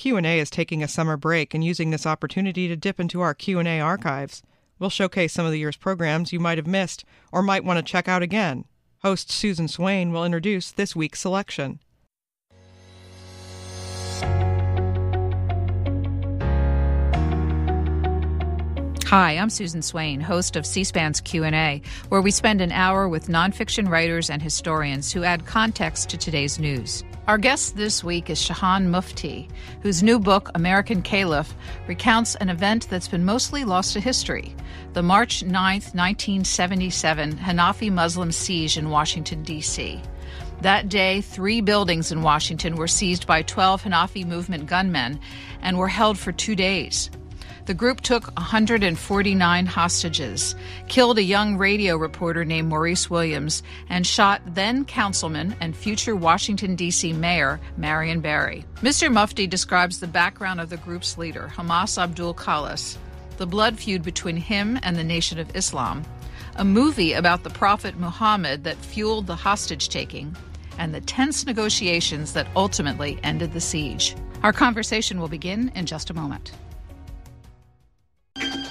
Q&A is taking a summer break and using this opportunity to dip into our Q&A archives. We'll showcase some of the year's programs you might have missed or might want to check out again. Host Susan Swain will introduce this week's selection. Hi, I'm Susan Swain, host of C-SPAN's Q&A, where we spend an hour with nonfiction writers and historians who add context to today's news. Our guest this week is Shahan Mufti, whose new book, American Caliph, recounts an event that's been mostly lost to history, the March 9th, 1977 Hanafi Muslim siege in Washington, D.C. That day, 3 buildings in Washington were seized by 12 Hanafi Movement gunmen and were held for 2 days. The group took 149 hostages, killed a young radio reporter named Maurice Williams, and shot then-councilman and future Washington, D.C. Mayor Marion Barry. Mr. Mufti describes the background of the group's leader, Hamas Abdul Khaalis, the blood feud between him and the Nation of Islam, a movie about the Prophet Muhammed that fueled the hostage-taking, and the tense negotiations that ultimately ended the siege. Our conversation will begin in just a moment.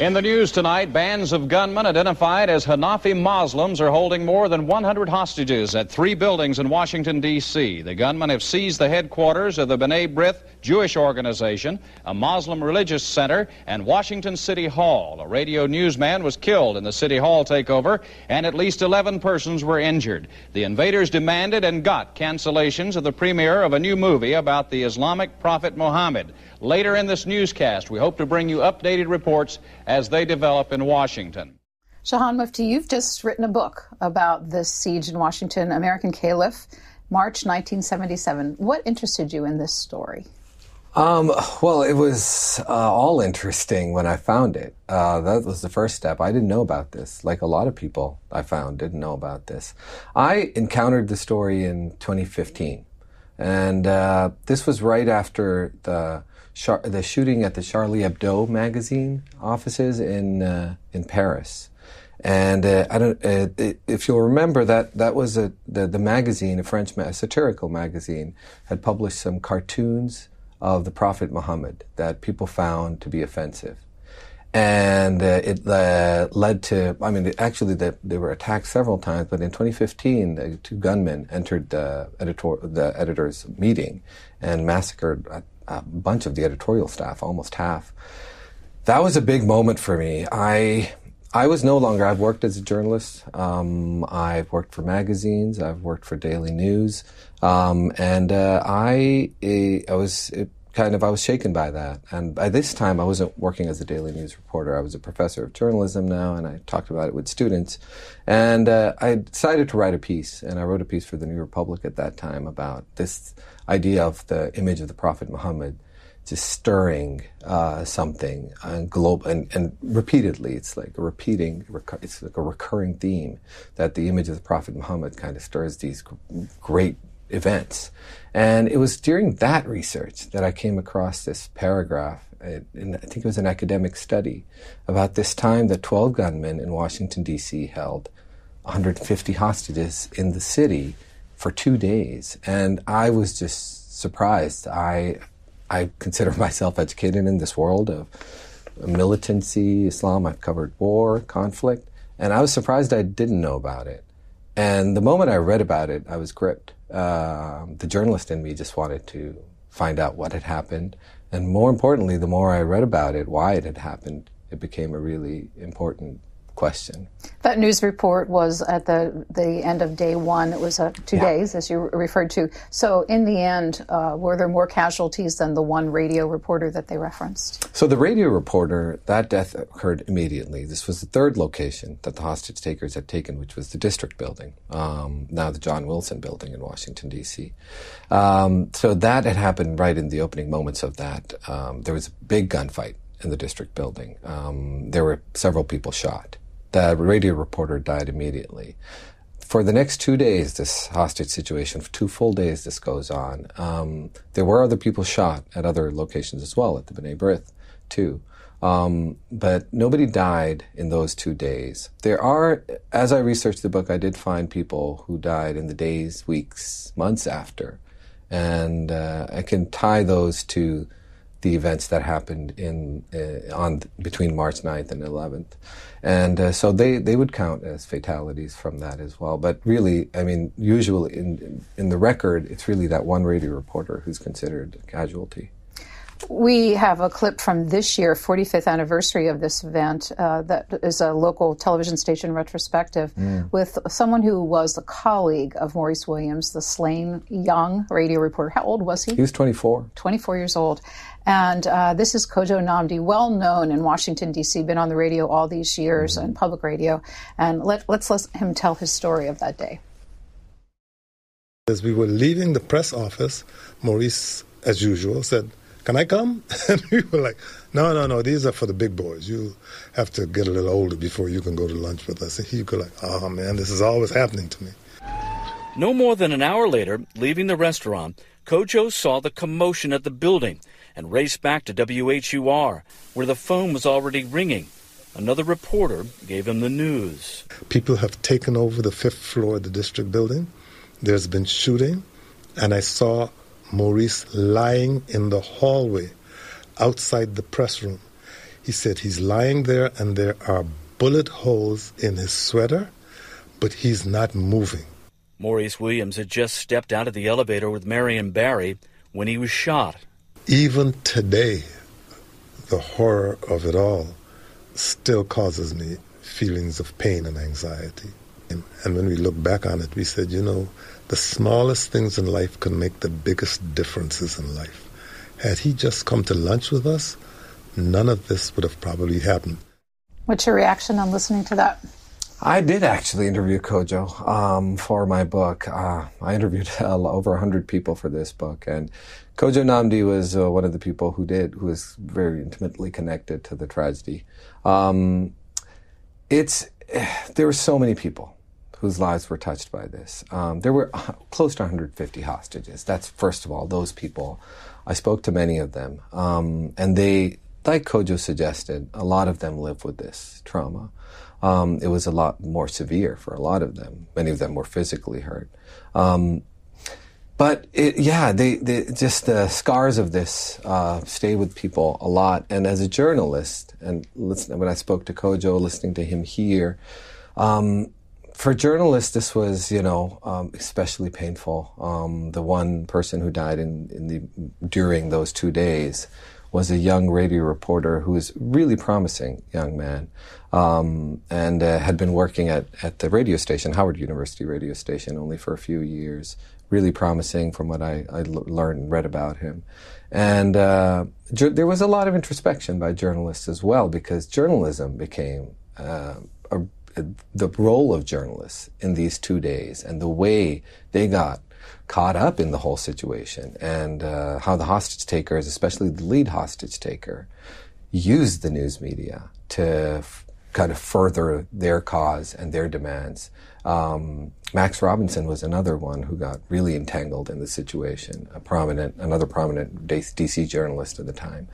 In the news tonight, bands of gunmen identified as Hanafi Muslims are holding more than 100 hostages at 3 buildings in Washington, D.C. The gunmen have seized the headquarters of the B'nai B'rith Jewish organization, a Muslim religious center, and Washington City Hall. A radio newsman was killed in the City Hall takeover, and at least 11 persons were injured. The invaders demanded and got cancellations of the premiere of a new movie about the Islamic prophet Muhammad. Later in this newscast, we hope to bring you updated reports as they develop in Washington. Shahan Mufti, you've just written a book about this siege in Washington, American Caliph, March 1977. What interested you in this story? Well, it was all interesting when I found it. That was the first step. I didn't know about this. Like a lot of people I found didn't know about this. I encountered the story in 2015. And this was right after the shooting at the Charlie Hebdo magazine offices in Paris. And if you'll remember, that was the magazine, a French satirical magazine, had published some cartoons of the Prophet Muhammad that people found to be offensive. And it led to, they were attacked several times, but in 2015, the 2 gunmen entered the editor's meeting and massacred a bunch of the editorial staff, almost half. That was a big moment for me. I was no longer, I've worked as a journalist, I've worked for magazines, I've worked for daily news, and I was shaken by that. And by this time, I wasn't working as a daily news reporter. I was a professor of journalism now, and I talked about it with students. And I decided to write a piece, and I wrote a piece for the New Republic at that time about this idea of the image of the Prophet Muhammad just stirring something and repeatedly. It's like a recurring theme that the image of the Prophet Muhammad kind of stirs these great events. And it was during that research that I came across this paragraph, I think it was an academic study, about this time that 12 gunmen in Washington, D.C. held 150 hostages in the city for 2 days. And I was just surprised. I consider myself educated in this world of militancy, Islam. I've covered war, conflict, and I was surprised I didn't know about it. And the moment I read about it, I was gripped. The journalist in me just wanted to find out what had happened. And more importantly, the more I read about it, why it had happened, it became a really important question. That news report was at the end of day 1. It was 2 days, as you referred to. So in the end, were there more casualties than the one radio reporter that they referenced? So the radio reporter, that death occurred immediately. This was the 3rd location that the hostage takers had taken, which was the district building, now the John Wilson building in Washington, D.C. So that had happened right in the opening moments of that. There was a big gunfight in the district building. There were several people shot. The radio reporter died immediately. For the next 2 days, this hostage situation, for 2 full days this goes on. There were other people shot at other locations as well, at the B'nai B'rith too. But nobody died in those 2 days. There are, as I researched the book, I did find people who died in the days, weeks, months after. And I can tie those to the events that happened between March 9th and 11th. And so they would count as fatalities from that as well. But really, I mean, usually in the record, it's really that one radio reporter who's considered a casualty. We have a clip from this year, 45th anniversary of this event, that is a local television station retrospective with someone who was a colleague of Maurice Williams, the slain young radio reporter. How old was he? He was 24. 24 years old. And this is Kojo Nnamdi, well known in Washington, D.C., been on the radio all these years, and public radio. And let's let him tell his story of that day. As we were leaving the press office, Maurice, as usual, said, "Can I come?" And we were like, no, these are for the big boys. You have to get a little older before you can go to lunch with us. And he was like, oh man, this is always happening to me. No more than an hour later, leaving the restaurant, Kojo saw the commotion at the building and raced back to WHUR, where the phone was already ringing. Another reporter gave him the news. People have taken over the 5th floor of the district building. There's been shooting, and I saw Maurice lying in the hallway outside the press room. He said he's lying there and there are bullet holes in his sweater, but he's not moving. Maurice Williams had just stepped out of the elevator with Marion Barry when he was shot. Even today, the horror of it all still causes me feelings of pain and anxiety. And when we look back on it, we said, the smallest things in life can make the biggest differences in life. Had he just come to lunch with us, none of this would have probably happened. What's your reaction on listening to that? I did actually interview Kojo for my book. I interviewed over 100 people for this book, and Kojo Nnamdi was one of the people who was very intimately connected to the tragedy. There were so many people whose lives were touched by this. There were close to 150 hostages. That's, first of all, those people. I spoke to many of them, and they, like Kojo suggested, a lot of them live with this trauma. It was a lot more severe for a lot of them. Many of them were physically hurt. But just the scars of this stay with people a lot. And as a journalist, and when I spoke to Kojo, listening to him here, for journalists, this was, especially painful. The one person who died during those 2 days was a young radio reporter who was really promising young man, and had been working at the radio station, Howard University radio station, only for a few years. Really promising from what I learned and read about him. And there was a lot of introspection by journalists as well, because journalism became the role of journalists in these 2 days, and the way they got caught up in the whole situation, and how the hostage takers, especially the lead hostage taker, used the news media to kind of further their cause and their demands. Max Robinson was another one who got really entangled in the situation, another prominent DC journalist at the time.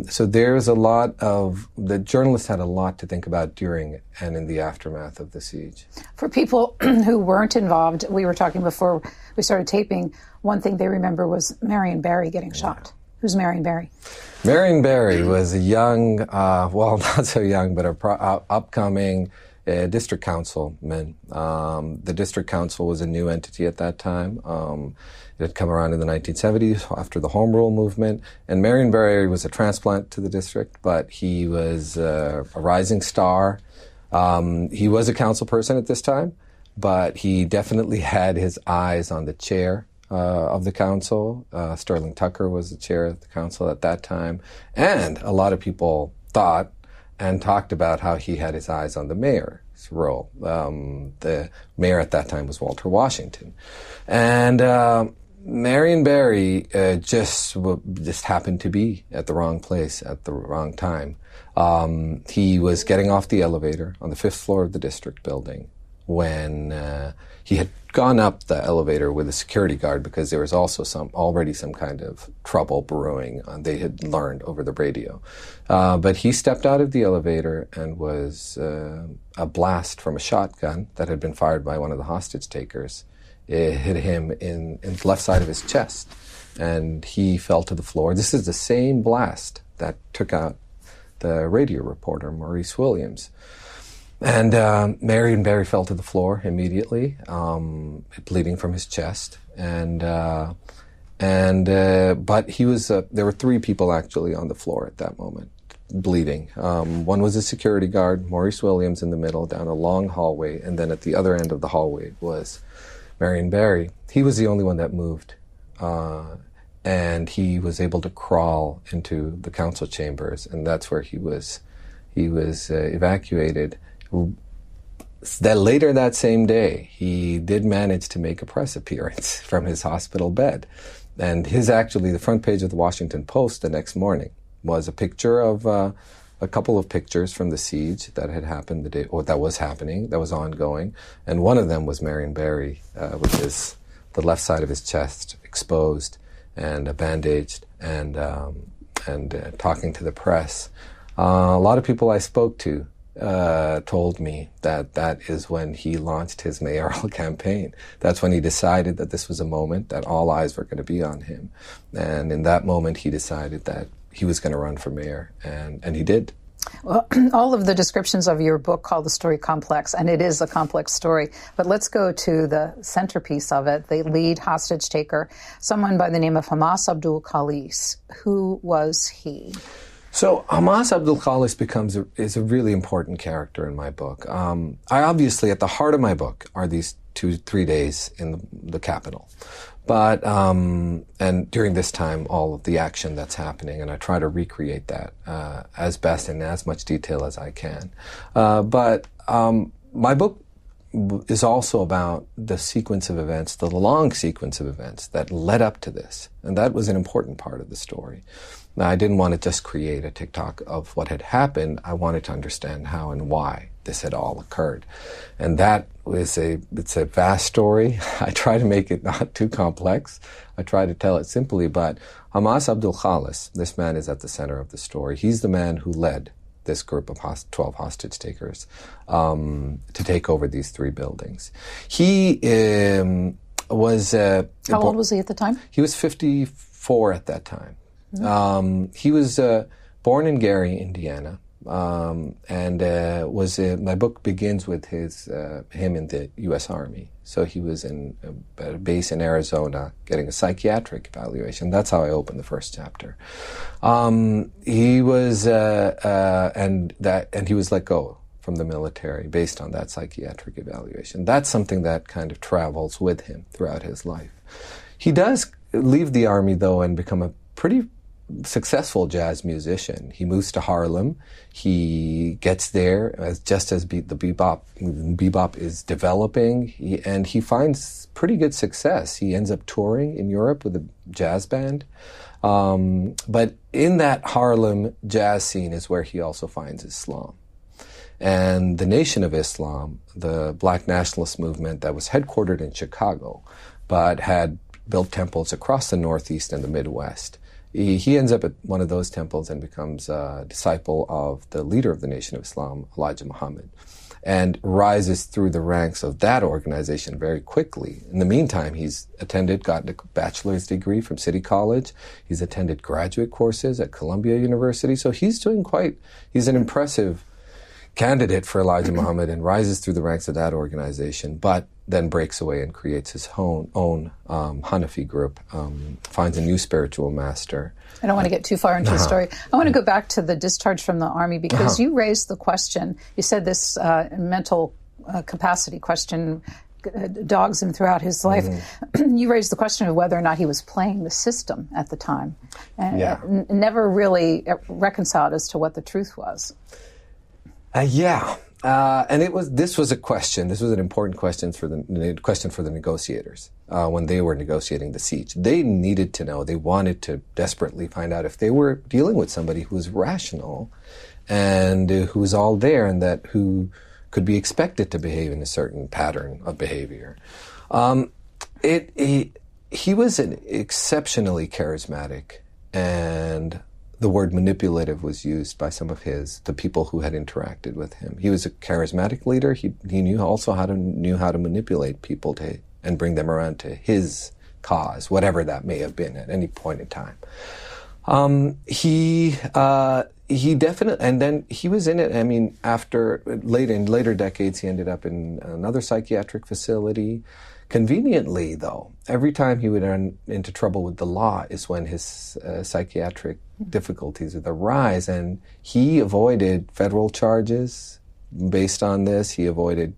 So there's the journalists had a lot to think about during and in the aftermath of the siege. For people who weren't involved, we were talking before we started taping, one thing they remember was Marion Barry getting shot. Who's Marion Barry? Marion Barry was a young, not so young, but upcoming district councilman. The district council was a new entity at that time. It had come around in the 1970s after the Home Rule movement. And Marion Barry was a transplant to the district, but he was a rising star. He was a council person at this time, but he definitely had his eyes on the chair of the council. Sterling Tucker was the chair of the council at that time. And a lot of people thought and talked about how he had his eyes on the mayor's role. The mayor at that time was Walter Washington. And Marion Barry just happened to be at the wrong place at the wrong time. He was getting off the elevator on the 5th floor of the district building when he had gone up the elevator with a security guard, because there was also already some kind of trouble brewing. They had learned over the radio. But he stepped out of the elevator and was a blast from a shotgun that had been fired by one of the hostage takers. It hit him in the left side of his chest. and he fell to the floor. This is the same blast that took out the radio reporter, Maurice Williams. And Marion Barry fell to the floor immediately, bleeding from his chest. But he was. There were 3 people actually on the floor at that moment, bleeding. One was a security guard, Maurice Williams, in the middle, down a long hallway, and then at the other end of the hallway was Marion Barry. He was the only one that moved, and he was able to crawl into the council chambers, and that's where he was evacuated. That later that same day, he did manage to make a press appearance from his hospital bed. And the front page of the Washington Post the next morning was a picture of a couple of pictures from the siege that had happened that was ongoing. And one of them was Marion Barry with the left side of his chest exposed and bandaged and talking to the press. A lot of people I spoke to told me that is when he launched his mayoral campaign. That's when he decided that this was a moment that all eyes were going to be on him. And in that moment, he decided that he was going to run for mayor, and he did. Well, all of the descriptions of your book call the story complex, and it is a complex story. But let's go to the centerpiece of it, the lead hostage taker, someone by the name of Hamas Abdul Khaalis. Who was he? So Hamas Abdul Khaalis is a really important character in my book. I obviously, at the heart of my book, are these 2-3 days in the capital. But, and during this time, all of the action that's happening, and I try to recreate that as best in as much detail as I can. But my book is also about the sequence of events, the long sequence of events that led up to this. And that was an important part of the story. Now, I didn't want to just create a TikTok of what had happened. I wanted to understand how and why this had all occurred. And that was it's a vast story. I try to make it not too complex. I try to tell it simply, but Hamas Abdul Khaalis, this man is at the center of the story. He's the man who led this group of 12 hostage takers to take over these 3 buildings. He was... How old was he at the time? He was 54 at that time. He was born in Gary, Indiana, and my book begins with him in the U.S. Army. So he was in a base in Arizona getting a psychiatric evaluation. That's how I opened the first chapter. He was and he was let go from the military based on that psychiatric evaluation. That's something that kind of travels with him throughout his life. He does leave the Army, though, and become a pretty successful jazz musician. He moves to Harlem. He gets there just as the bebop is developing, and he finds pretty good success. He ends up touring in Europe with a jazz band. But in that Harlem jazz scene is where he also finds Islam. And the Nation of Islam, the black nationalist movement that was headquartered in Chicago, but had built temples across the Northeast and the Midwest, he ends up at one of those temples and becomes a disciple of the leader of the Nation of Islam, Elijah Muhammad, and rises through the ranks of that organization very quickly. In the meantime, gotten a bachelor's degree from City College. He's attended graduate courses at Columbia University. So he's an impressive candidate for Elijah Muhammad and rises through the ranks of that organization, but then breaks away and creates his own Hanafi group, finds a new spiritual master. I don't want to get too far into the story. I want to go back to the discharge from the Army because you raised the question, you said this mental capacity question dogs him throughout his life. You raised the question of whether or not he was playing the system at the time, and never really reconciled as to what the truth was. And this was a question. This was an important question for the negotiators when they were negotiating the siege. They needed to know. They wanted to desperately find out if they were dealing with somebody who was rational and who was all there, and who could be expected to behave in a certain pattern of behavior. He was an exceptionally charismatic, and the word manipulative was used by some of the people who had interacted with him. He was a charismatic leader. He knew how to manipulate people and bring them around to his cause, whatever that may have been at any point in time. He definitely, and then he was in it. I mean, in later decades, he ended up in another psychiatric facility. Conveniently, though, every time he would run into trouble with the law is when his psychiatric difficulties would arise, and he avoided federal charges based on this. He avoided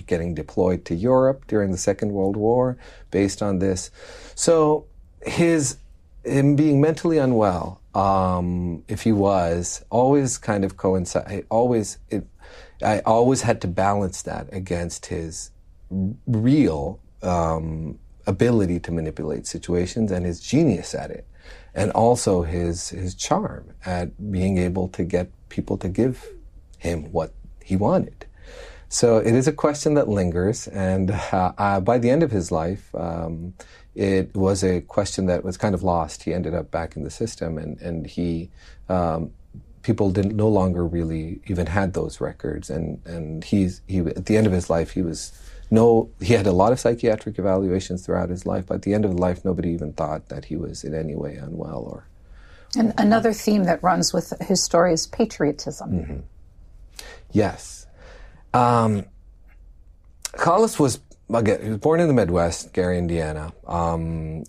getting deployed to Europe during the Second World War based on this. So him being mentally unwell, if he was, always kind of coincide. I always had to balance that against his real ability to manipulate situations and his genius at it, and also his charm at being able to get people to give him what he wanted. So it is a question that lingers, and by the end of his life, it was a question that was kind of lost. He ended up back in the system, and people no longer really even had those records, and he at the end of his life, he had a lot of psychiatric evaluations throughout his life, but at the end of his life, nobody even thought that he was in any way unwell. And another theme that runs with his story is patriotism. Mm-hmm. Yes. Khaalis was born in the Midwest, Gary, Indiana.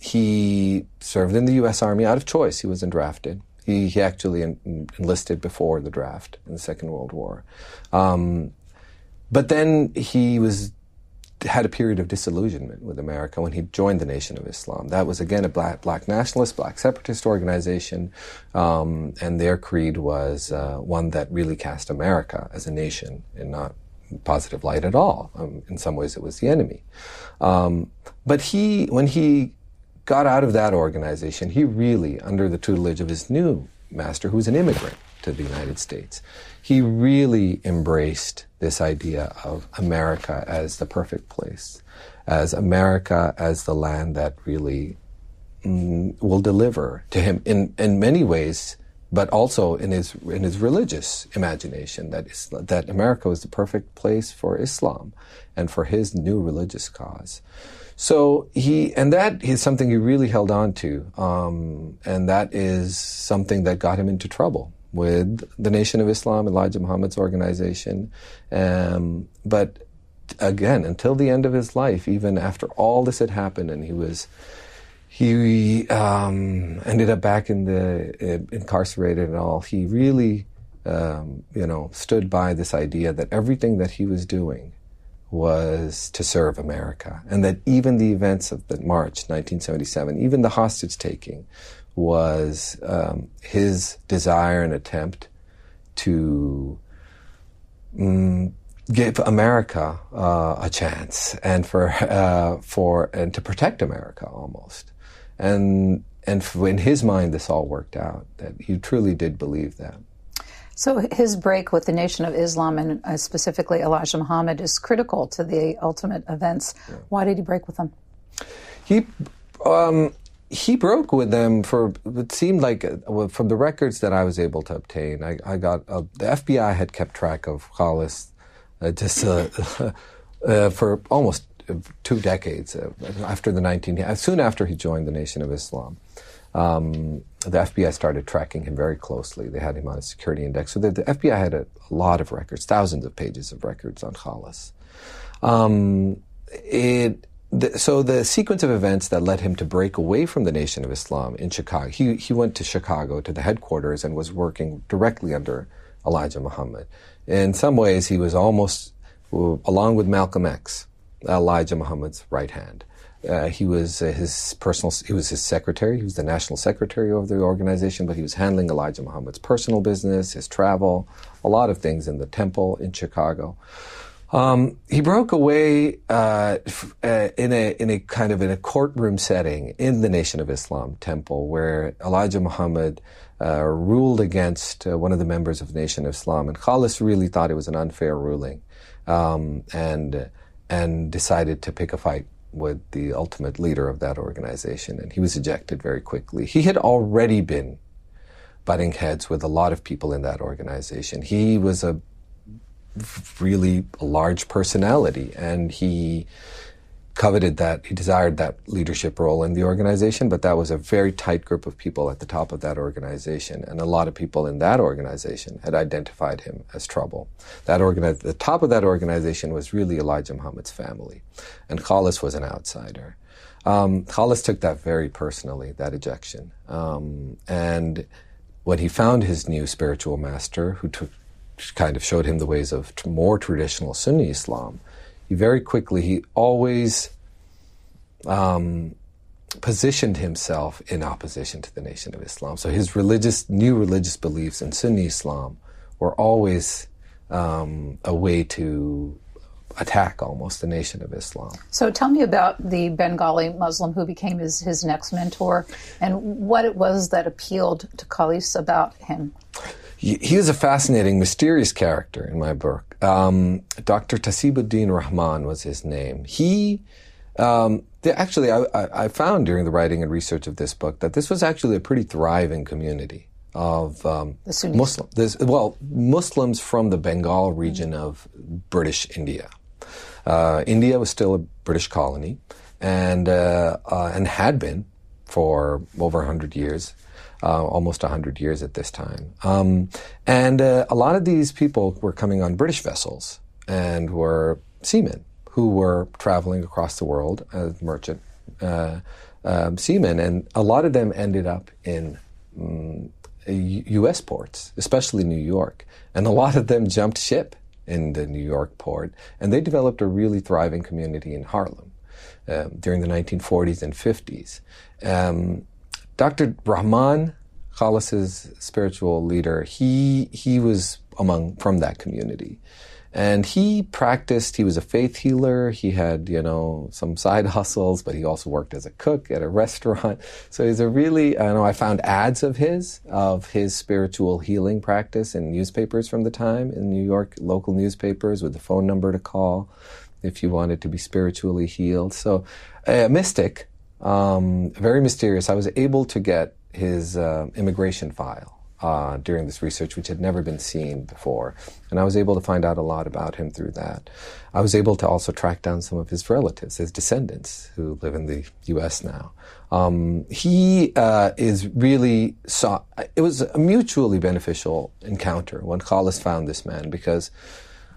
He served in the U.S. Army out of choice. He wasn't drafted. He actually enlisted before the draft in the Second World War. But then he had a period of disillusionment with America when he joined the Nation of Islam. That was, again, a black nationalist, black separatist organization, and their creed was one that really cast America as a nation in not positive light at all. In some ways, it was the enemy. But when he got out of that organization, he really, under the tutelage of his new master, who was an immigrant to the United States, he really embraced this idea of America as the perfect place, as America as the land that really will deliver to him in many ways, but also in his religious imagination, that America was the perfect place for Islam and for his new religious cause. So that is something he really held on to, and that is something that got him into trouble with the Nation of Islam, Elijah Muhammad's organization. But again, until the end of his life, even after all this had happened, and he ended up back incarcerated and all, he really, stood by this idea that everything that he was doing was to serve America, and that even the events of the March 1977, even the hostage taking, was his desire and attempt to give America a chance, and to protect America almost, and in his mind, this all worked out. That he truly did believe that. So his break with the Nation of Islam, and specifically Elijah Muhammad, is critical to the ultimate events. Yeah. Why did he break with them? He broke with them for, it seemed like, from the records that I was able to obtain, I got, the FBI had kept track of Khaalis for almost 2 decades, soon after he joined the Nation of Islam. The FBI started tracking him very closely. They had him on a security index. So the FBI had a lot of records, thousands of pages of records on Khaalis. So the sequence of events that led him to break away from the Nation of Islam in Chicago, he went to Chicago to the headquarters and was working directly under Elijah Muhammad. In some ways, he was almost, along with Malcolm X, Elijah Muhammad's right hand. He was his secretary. He was the national secretary of the organization, but he was handling Elijah Muhammad's personal business, his travel, a lot of things in the temple in Chicago. He broke away in a courtroom setting in the Nation of Islam temple, where Elijah Muhammad ruled against one of the members of the Nation of Islam, and Khaalis really thought it was an unfair ruling, and decided to pick a fight with the ultimate leader of that organization, and he was ejected very quickly. He had already been butting heads with a lot of people in that organization. He was a really large personality, and he coveted that, he desired that leadership role in the organization, but that was a very tight group of people at the top of that organization, and a lot of people in that organization had identified him as trouble. The top of that organization was really Elijah Muhammad's family, and Khaalis was an outsider. Khaalis took that very personally, that ejection, and when he found his new spiritual master, who kind of showed him the ways of more traditional Sunni Islam, he always positioned himself in opposition to the Nation of Islam. So his new religious beliefs in Sunni Islam were always a way to attack almost the Nation of Islam. So tell me about the Bengali Muslim who became his next mentor, and what it was that appealed to Khaalis about him. He is a fascinating, mysterious character in my book. Dr. Tasibuddin Rahman was his name. I found during the writing and research of this book that this was actually a pretty thriving community of Muslims from the Bengal region of British India. India was still a British colony, and had been for over 100 years. Almost 100 years at this time. And a lot of these people were coming on British vessels and were seamen who were traveling across the world as merchant seamen. And a lot of them ended up in U.S. ports, especially New York. And a lot of them jumped ship in the New York port. And they developed a really thriving community in Harlem during the 1940s and 50s. Dr. Rahman, Khaalis' spiritual leader, he was from that community. And he was a faith healer. He had, some side hustles, but he also worked as a cook at a restaurant. So he's I found ads of his spiritual healing practice in newspapers from the time, in New York local newspapers with the phone number to call if you wanted to be spiritually healed. So a mystic. Very mysterious. I was able to get his immigration file during this research, which had never been seen before. And I was able to find out a lot about him through that. I was able to also track down some of his relatives, his descendants, who live in the U.S. now. It was a mutually beneficial encounter when Khaalis found this man, because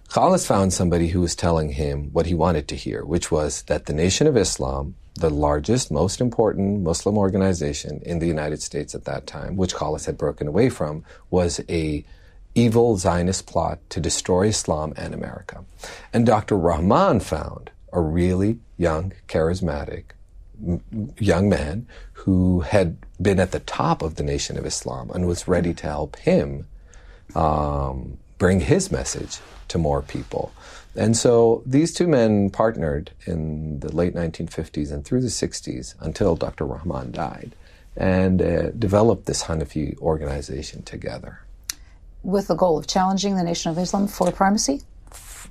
Khaalis found somebody who was telling him what he wanted to hear, which was that the Nation of Islam, the largest, most important Muslim organization in the United States at that time, which Khaalis had broken away from, was a evil Zionist plot to destroy Islam and America. And Dr. Rahman found a really young, charismatic young man who had been at the top of the Nation of Islam and was ready to help him bring his message to more people. And so these two men partnered in the late 1950s and through the 60s until Dr. Rahman died, and developed this Hanafi organization together. With the goal of challenging the Nation of Islam for primacy?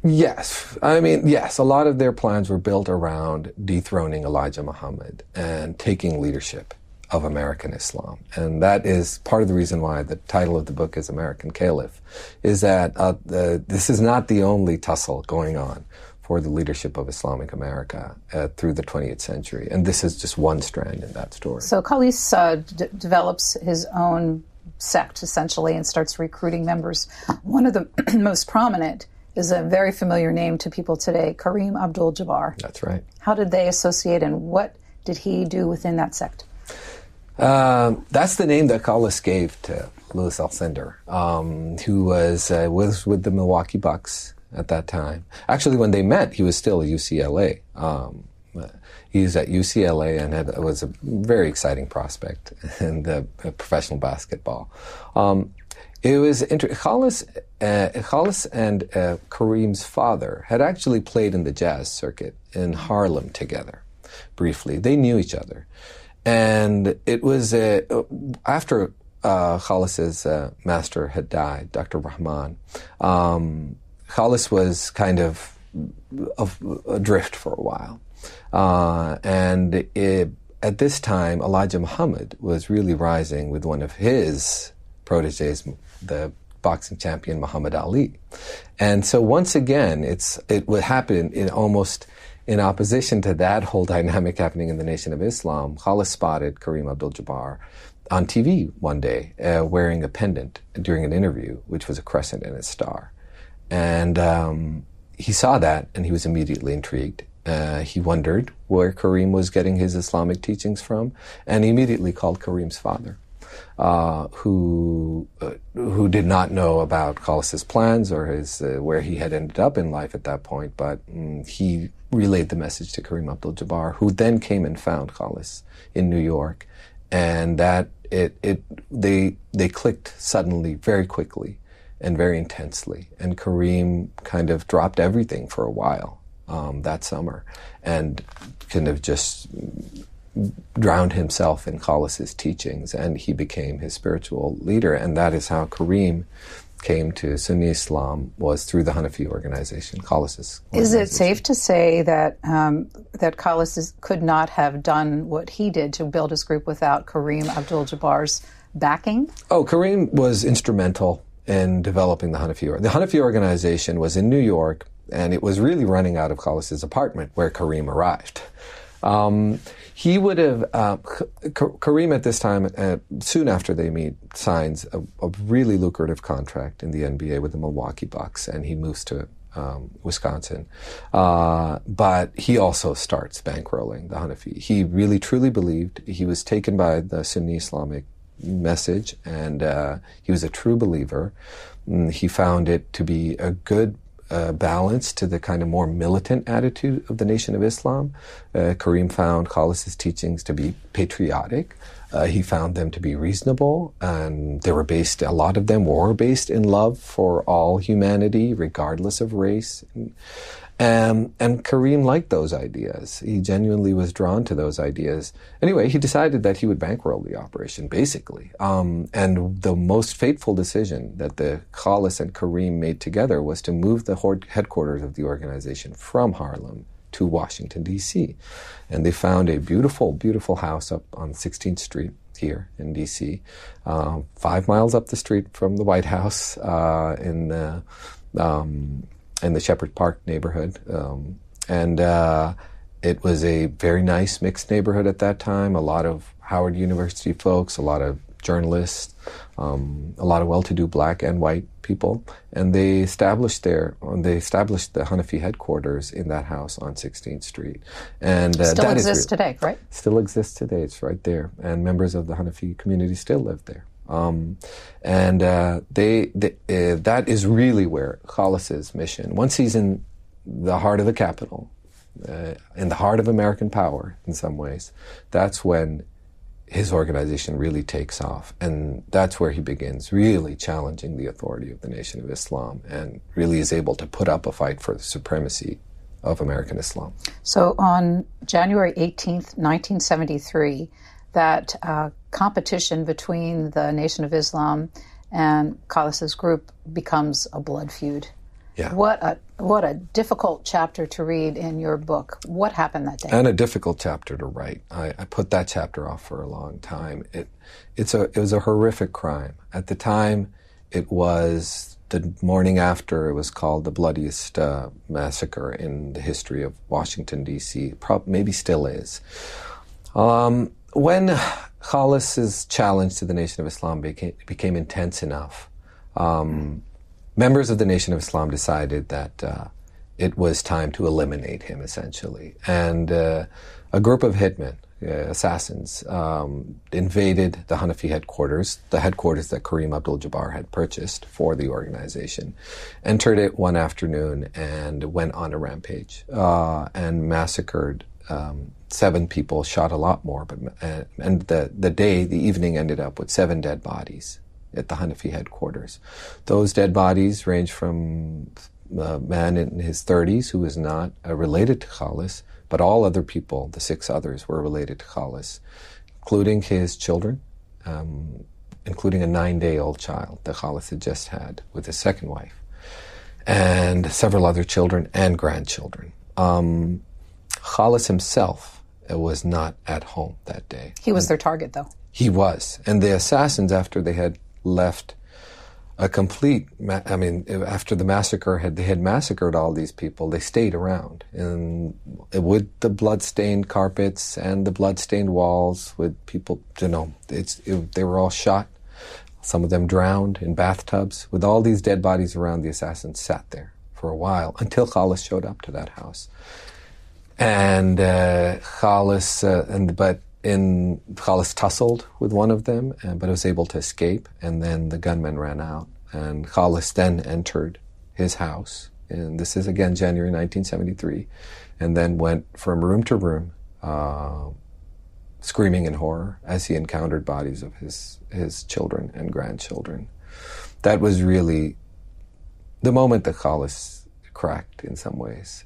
Yes. Yes. A lot of their plans were built around dethroning Elijah Muhammad and taking leadership of American Islam. And that is part of the reason why the title of the book is American Caliph, is that this is not the only tussle going on for the leadership of Islamic America through the 20th century. And this is just one strand in that story. So Khaalis develops his own sect, essentially, and starts recruiting members. One of the most prominent is a very familiar name to people today, Karim Abdul-Jabbar. That's right. How did they associate, and what did he do within that sect? That's the name that Khaalis gave to Louis Alcindor, who was with the Milwaukee Bucks at that time. Actually, when they met, he was still at UCLA. He was at UCLA and was a very exciting prospect in the professional basketball. It was Khaalis and Karim's father had actually played in the jazz circuit in Harlem together, briefly. They knew each other. And it was after Khaalis' master had died, Dr. Rahman, Khaalis was kind of adrift for a while. At this time, Elijah Muhammad was really rising with one of his proteges, the boxing champion Muhammad Ali. And so once again, it would happen in in opposition to that whole dynamic happening in the Nation of Islam, Khaalis spotted Kareem Abdul-Jabbar on TV one day wearing a pendant during an interview, which was a crescent and a star. And he saw that, and he was immediately intrigued. He wondered where Kareem was getting his Islamic teachings from, and he immediately called Kareem's father, who did not know about Khaalis's plans or his where he had ended up in life at that point, but he relayed the message to Kareem Abdul-Jabbar, who then came and found Khaalis in New York, and that they clicked suddenly, very quickly, and very intensely. And Kareem kind of dropped everything for a while that summer, and kind of just drowned himself in Khaalis's teachings, and he became his spiritual leader. And that is how Kareem came to Sunni Islam, was through the Hanafi organization, Khaalis's organization. Is it safe to say that that Khaalis could not have done what he did to build his group without Kareem Abdul-Jabbar's backing? Oh, Kareem was instrumental in developing the Hanafi. The Hanafi organization was in New York, and it was really running out of Khaalis's apartment where Kareem arrived. He would have, Kareem at this time, soon after they meet, signs a really lucrative contract in the NBA with the Milwaukee Bucks, and he moves to Wisconsin. But he also starts bankrolling the Hanafi. He really truly believed, he was taken by the Sunni Islamic message, and he was a true believer. He found it to be a good balance to the kind of more militant attitude of the Nation of Islam. Kareem found Khaalis's teachings to be patriotic. He found them to be reasonable, and they were based, a lot of them were based in love for all humanity, regardless of race. And Kareem liked those ideas. He genuinely was drawn to those ideas. Anyway, he decided that he would bankroll the operation, basically. And the most fateful decision that the Khaalis and Kareem made together was to move the headquarters of the organization from Harlem to Washington, D.C. And they found a beautiful, beautiful house up on 16th Street here in D.C., 5 miles up the street from the White House in the Shepherd Park neighborhood. It was a very nice mixed neighborhood at that time. A lot of Howard University folks, a lot of journalists, a lot of well-to-do black and white people. And they established the Hanafi headquarters in that house on 16th Street. And still exists today, right? Still exists today. It's right there. And members of the Hanafi community still live there. That is really where Khaalis's mission, once he's in the heart of the capital, in the heart of American power in some ways, that's when his organization really takes off. And that's where he begins really challenging the authority of the Nation of Islam and really is able to put up a fight for the supremacy of American Islam. So on January 18th, 1973, that competition between the Nation of Islam and Khaalis's group becomes a blood feud. Yeah. What a difficult chapter to read in your book. What happened that day? And a difficult chapter to write. I put that chapter off for a long time. It was a horrific crime. At the time, it was the morning after. It was called the bloodiest massacre in the history of Washington, D.C. Maybe still is. When Khaalis's challenge to the Nation of Islam became intense enough, members of the Nation of Islam decided that it was time to eliminate him, essentially. And a group of hitmen, assassins, invaded the Hanafi headquarters, the headquarters that Kareem Abdul-Jabbar had purchased for the organization, entered it one afternoon and went on a rampage and massacred 7 people, shot a lot more, and the evening ended up with 7 dead bodies at the Hanafi headquarters. Those dead bodies range from a man in his 30s who was not related to Khaalis, but all other people, the 6 others, were related to Khaalis, including his children, including a 9-day-old child that Khaalis had just had with his second wife, and several other children and grandchildren. Khaalis himself was not at home that day. He was their target, though. He was. And the assassins, after they had left a complete, after the massacre, they had massacred all these people, they stayed around. And with the blood-stained carpets and the blood-stained walls, with people, they were all shot. Some of them drowned in bathtubs. With all these dead bodies around, the assassins sat there for a while until Khalis showed up to that house. And Khalis tussled with one of them, but was able to escape. And then the gunmen ran out. And Khalis then entered his house. And this is, again, January 1973. And then went from room to room, screaming in horror as he encountered bodies of his children and grandchildren. That was really the moment that Khalis cracked in some ways.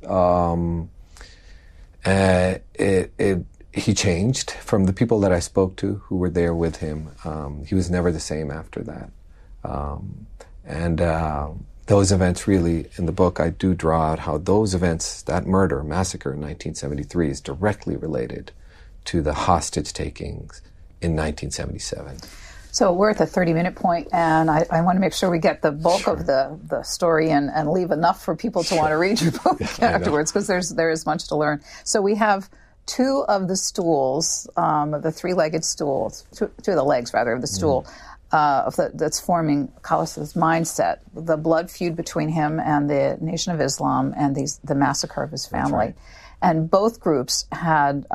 He changed from the people that I spoke to who were there with him. He was never the same after that. Those events really, in the book, I do draw out how those events, that massacre in 1973, is directly related to the hostage takings in 1977. So we're at the 30-minute point, and I want to make sure we get the bulk of the story and leave enough for people to want to read your book afterwards, because there is much to learn. So we have two of the stools, the three-legged stool, two of the legs, rather, of the stool, that's forming Khalis's mindset, the blood feud between him and the Nation of Islam and the massacre of his family. Right. And both groups had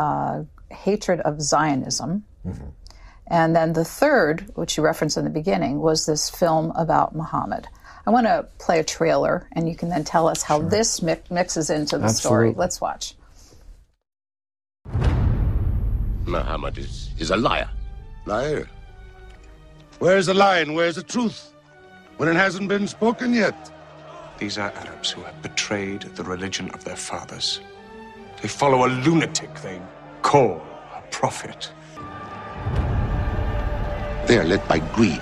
hatred of Zionism. Mm-hmm. And then the third, which you referenced in the beginning, was this film about Muhammad. I want to play a trailer, and you can then tell us how this mixes into the story. Let's watch. Muhammad is a liar. Liar? Where's the lie and where's the truth? When it hasn't been spoken yet. These are Arabs who have betrayed the religion of their fathers. They follow a lunatic they call a prophet. They are led by greed.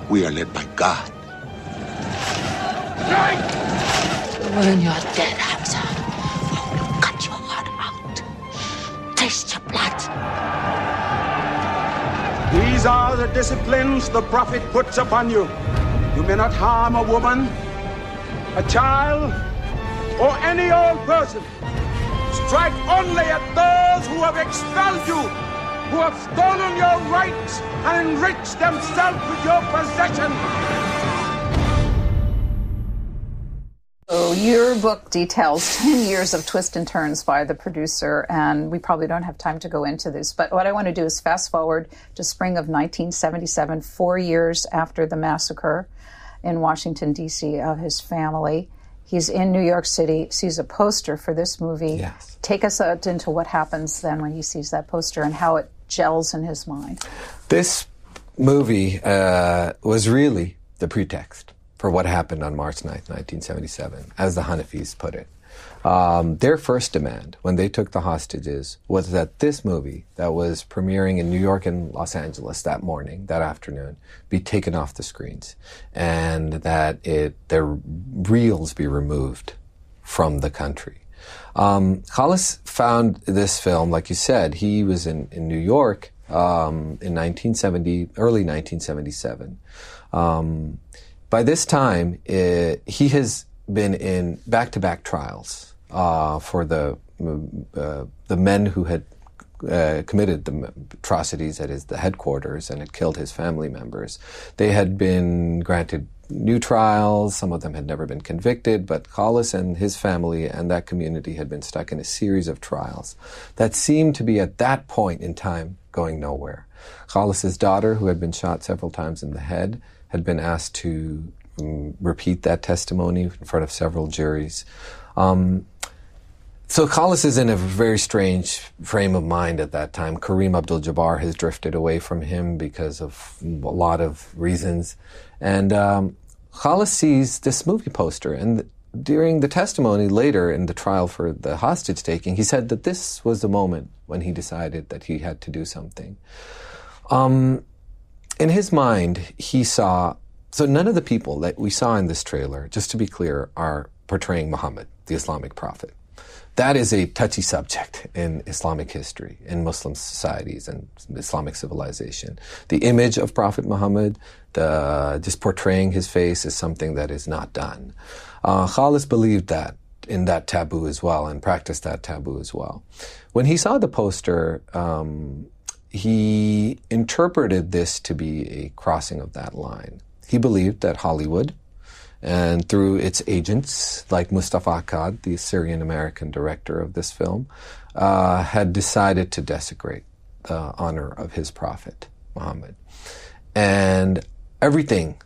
We are led by God. When you're dead, Hamza, I will cut your heart out. Taste your blood. These are the disciplines the prophet puts upon you. You may not harm a woman, a child, or any old person. Strike only at those who have expelled you, who have stolen your rights and enriched themselves with your possession. So your book details 10 years of twists and turns by the producer, and we probably don't have time to go into this, but what I want to do is fast forward to spring of 1977, 4 years after the massacre in Washington, D.C. of his family. He's in New York City, sees a poster for this movie. Yes. Take us into what happens then when he sees that poster and how it gels in his mind. This movie was really the pretext for what happened on March 9th, 1977, as the Hanafis put it. Their first demand, when they took the hostages, was that this movie that was premiering in New York and Los Angeles that morning, that afternoon, be taken off the screens, and that their reels be removed from the country. Khalis found this film, like you said, he was in New York in early 1977. By this time, he has been in back-to-back trials for the men who had committed the atrocities at the headquarters and had killed his family members. They had been granted new trials. Some of them had never been convicted, but Khalis and his family and that community had been stuck in a series of trials that seemed to be at that point in time going nowhere. Khalis's daughter, who had been shot several times in the head, had been asked to repeat that testimony in front of several juries. So Khalis is in a very strange frame of mind at that time. Kareem Abdul-Jabbar has drifted away from him because of a lot of reasons. And Khalis sees this movie poster. And during the testimony later in the trial for the hostage taking, he said that this was the moment when he decided that he had to do something. In his mind, he saw... So none of the people that we saw in this trailer, just to be clear, are portraying Muhammad, the Islamic prophet. That is a touchy subject in Islamic history, in Muslim societies and Islamic civilization. The image of Prophet Muhammad, just portraying his face is something that is not done. Khaalis believed that in that taboo as well and practiced that taboo as well. When he saw the poster, he interpreted this to be a crossing of that line. He believed that Hollywood, and through its agents like Mustafa Akkad, the Syrian-American director of this film, had decided to desecrate the honor of his prophet, Muhammad. And everything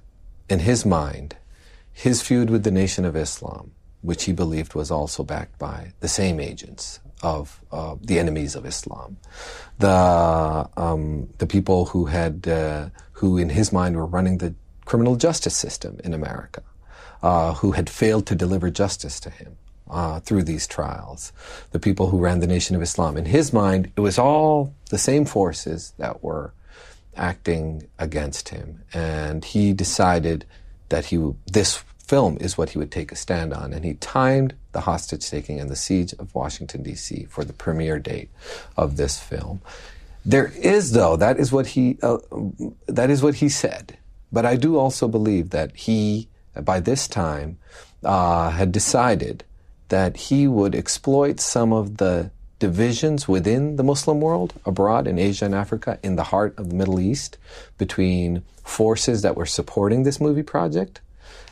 in his mind, his feud with the Nation of Islam, which he believed was also backed by the same agents of the enemies of Islam, the people who in his mind were running the criminal justice system in America, who had failed to deliver justice to him through these trials, the people who ran the Nation of Islam. In his mind, it was all the same forces that were acting against him, and he decided that this film is what he would take a stand on, and he timed the hostage-taking and the siege of Washington, D.C. for the premiere date of this film. There is, though, that is what he said. But I do also believe that he, by this time, had decided that he would exploit some of the divisions within the Muslim world, abroad in Asia and Africa, in the heart of the Middle East, between forces that were supporting this movie project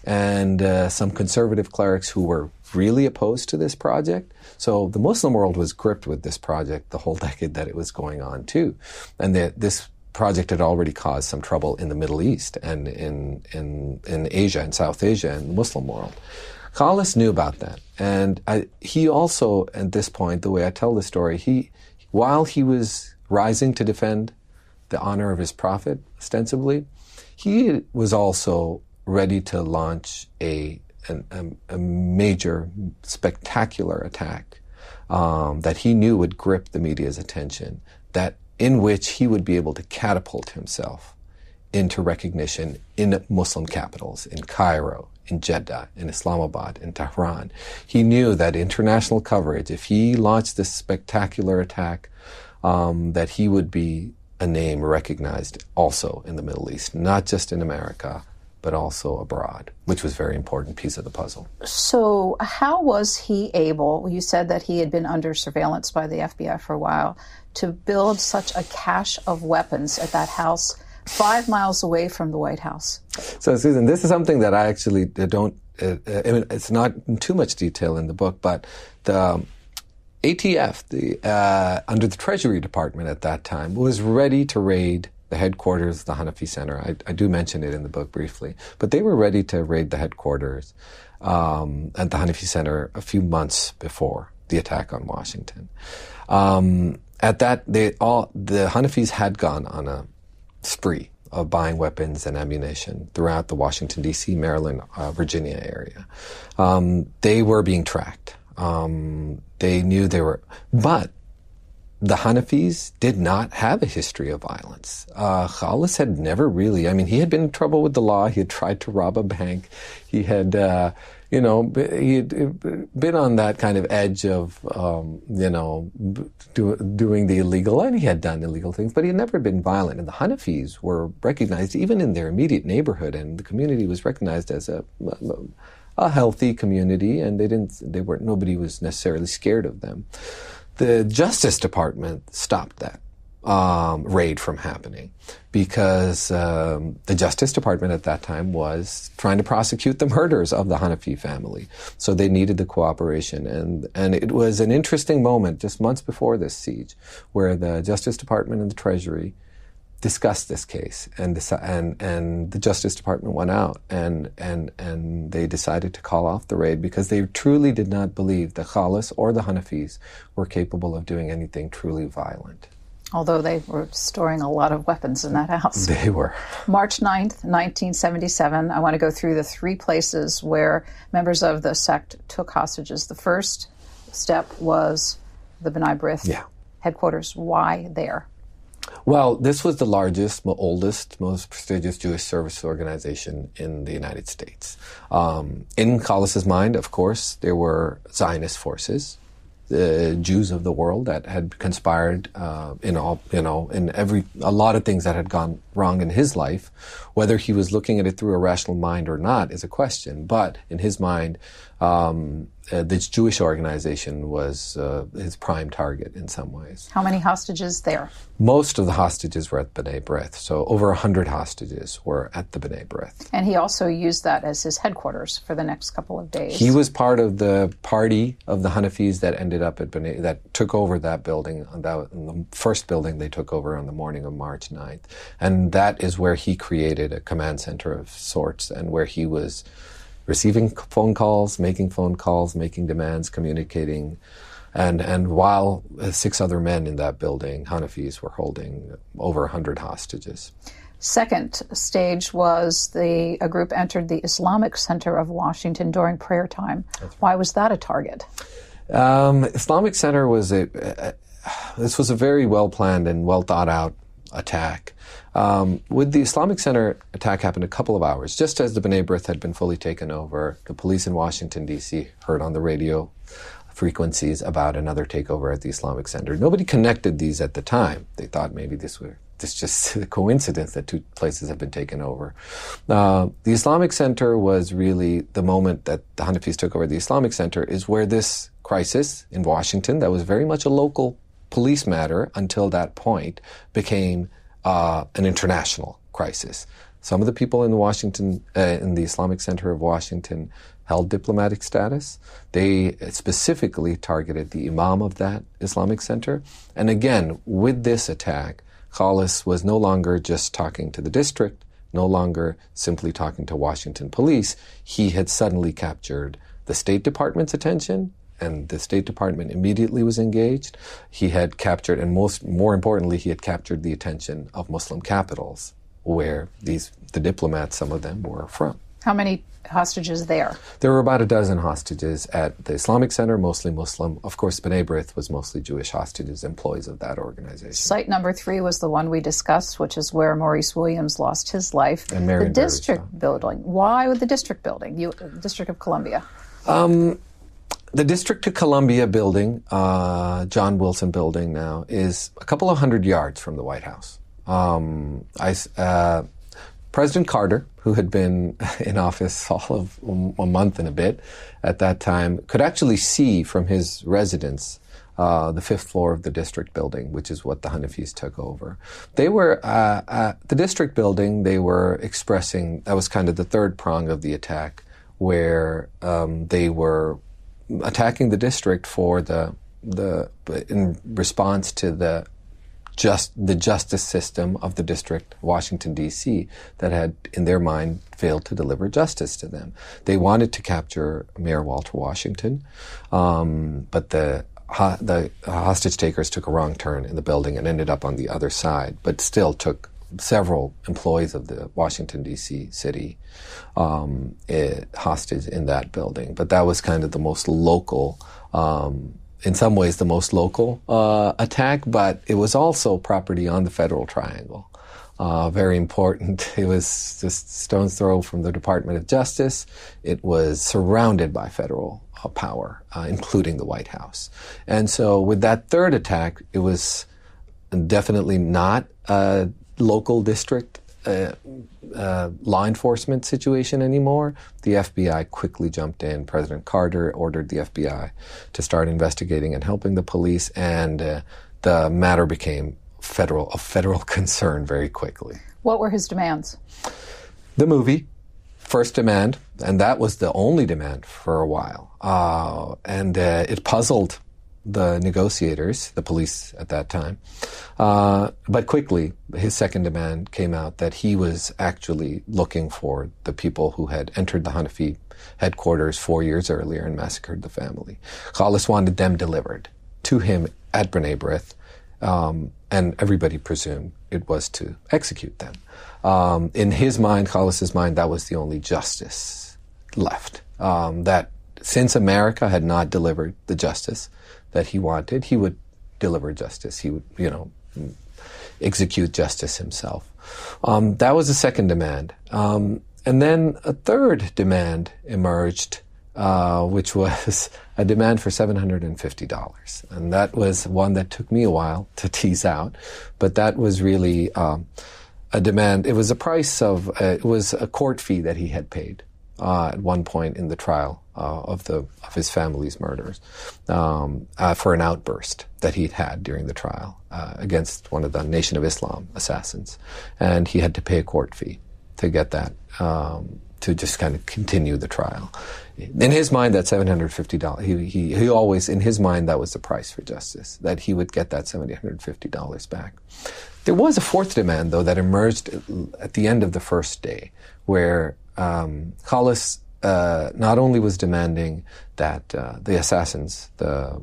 and some conservative clerics who were really opposed to this project. So the Muslim world was gripped with this project the whole decade that it was going on, too. And this project had already caused some trouble in the Middle East and in Asia and South Asia and the Muslim world. Khaalis knew about that. And he also, at this point, the way I tell the story, while he was rising to defend the honor of his prophet, ostensibly, he was also ready to launch a major, spectacular attack that he knew would grip the media's attention, in which he would be able to catapult himself into recognition in Muslim capitals, in Cairo, in Jeddah, in Islamabad, in Tehran. He knew that international coverage, if he launched this spectacular attack, that he would be a name recognized also in the Middle East, not just in America, but also abroad, which was a very important piece of the puzzle. So how was he able, you said that he had been under surveillance by the FBI for a while, to build such a cache of weapons at that house 5 miles away from the White House? So, Susan, this is something that I actually don't, it's not in too much detail in the book, but the ATF, under the Treasury Department at that time, was ready to raid the headquarters of the Hanafi Center. I do mention it in the book briefly, but they were ready to raid the headquarters at the Hanafi Center a few months before the attack on Washington. At that, the Hanafis had gone on a spree of buying weapons and ammunition throughout the Washington, D.C., Maryland, Virginia area. They were being tracked. They knew they were, but the Hanafis did not have a history of violence. Khaalis had never really, he had been in trouble with the law. He had tried to rob a bank. He had, he had been on that kind of edge of, doing the illegal, and he had done illegal things, but he had never been violent. And the Hanafis were recognized, even in their immediate neighborhood, and the community was recognized as a healthy community, and nobody was necessarily scared of them. The Justice Department stopped that raid from happening because the Justice Department at that time was trying to prosecute the murders of the Hanafi family. So they needed the cooperation. And it was an interesting moment just months before this siege where the Justice Department and the Treasury discussed this case, and the Justice Department went out and they decided to call off the raid because they truly did not believe that Khaalis or the Hanafis were capable of doing anything truly violent. Although they were storing a lot of weapons in that house. They were. March 9th, 1977, I want to go through the 3 places where members of the sect took hostages. The first step was the B'nai B'rith headquarters. Why there? Well, this was the largest, oldest, most prestigious Jewish service organization in the United States. In Khaalis' mind, of course, there were Zionist forces. Jews of the world that had conspired in a lot of things that had gone wrong in his life. Whether he was looking at it through a rational mind or not is a question. But in his mind, this Jewish organization was his prime target in some ways. How many hostages there? Most of the hostages were at B'nai B'rith, so over 100 hostages were at the B'nai B'rith. And he also used that as his headquarters for the next couple of days. He was part of the party of the Hanafis that ended up at B'nai, that took over that building, the first building they took over on the morning of March 9th. And that is where he created a command center of sorts, and where he was receiving phone calls, making demands, communicating. And while 6 other men in that building, Hanafis, were holding over 100 hostages. Second stage was a group entered the Islamic Center of Washington during prayer time. Right. Why was that a target? Islamic Center was this was a very well-planned and well-thought-out attack. With the Islamic Center attack happened a couple of hours, just as the B'nai B'rith had been fully taken over. The police in Washington, D.C. heard on the radio frequencies about another takeover at the Islamic Center. Nobody connected these at the time. They thought maybe this just a coincidence that 2 places have been taken over. The Islamic Center was really the moment that the Hanafis took over the Islamic Center is where this crisis in Washington, that was very much a local police matter until that point, became an international crisis. Some of the people in in the Islamic Center of Washington held diplomatic status. They specifically targeted the imam of that Islamic Center. And again, with this attack, Khaalis was no longer just talking to the district, no longer simply talking to Washington police. He had suddenly captured the State Department's attention, and the State Department immediately was engaged. He had captured, and more importantly, he had captured the attention of Muslim capitals, where the diplomats, some of them, were from. How many hostages there? There were about 12 hostages at the Islamic Center, mostly Muslim. Of course, B'nai B'rith was mostly Jewish hostages, employees of that organization. Site number 3 was the one we discussed, which is where Maurice Williams lost his life. And Marion the district building. Why with the district building? District of Columbia. The District of Columbia building, John Wilson building now, is a couple of 100 yards from the White House. President Carter, who had been in office all of a month and a bit at that time, could actually see from his residence the 5th floor of the district building, which is what the Hanafis took over. They were, the district building, they were expressing, that was kind of the third prong of the attack, where they were attacking the district for in response to the justice system of the district, Washington, D.C., that had, in their mind, failed to deliver justice to them. They wanted to capture Mayor Walter Washington, but the hostage takers took a wrong turn in the building and ended up on the other side, but still took several employees of the Washington, D.C. city hostage in that building. But that was kind of the most local, in some ways the most local attack, but it was also property on the Federal Triangle. Very important. It was just stone's throw from the Department of Justice. It was surrounded by federal power, including the White House. And so with that third attack, it was definitely not a local district law enforcement situation anymore. The FBI quickly jumped in. President Carter ordered the FBI to start investigating and helping the police, and the matter became of federal concern very quickly. What were his demands? The movie, first demand, and that was the only demand for a while. And it puzzled the negotiators, the police at that time. But quickly, his second demand came out that he was actually looking for the people who had entered the Hanafi headquarters 4 years earlier and massacred the family. Khaalis wanted them delivered to him at B'nai B'rith, and everybody presumed it was to execute them. In his mind, Khaalis' mind, that was the only justice left. That since America had not delivered the justice that he wanted, he would deliver justice. He would, execute justice himself. That was the second demand. And then a third demand emerged which was a demand for $750. And that was one that took me a while to tease out. But that was really a demand. It was a price of, it was a court fee that he had paid at one point in the trial of his family's murders for an outburst that he'd had during the trial against one of the Nation of Islam assassins. And he had to pay a court fee to get that, to just kind of continue the trial. In his mind, that $750, he always, in his mind, that was the price for justice, that he would get that $750 back. There was a fourth demand, though, that emerged at the end of the first day, where Khaalis not only was demanding that the assassins, the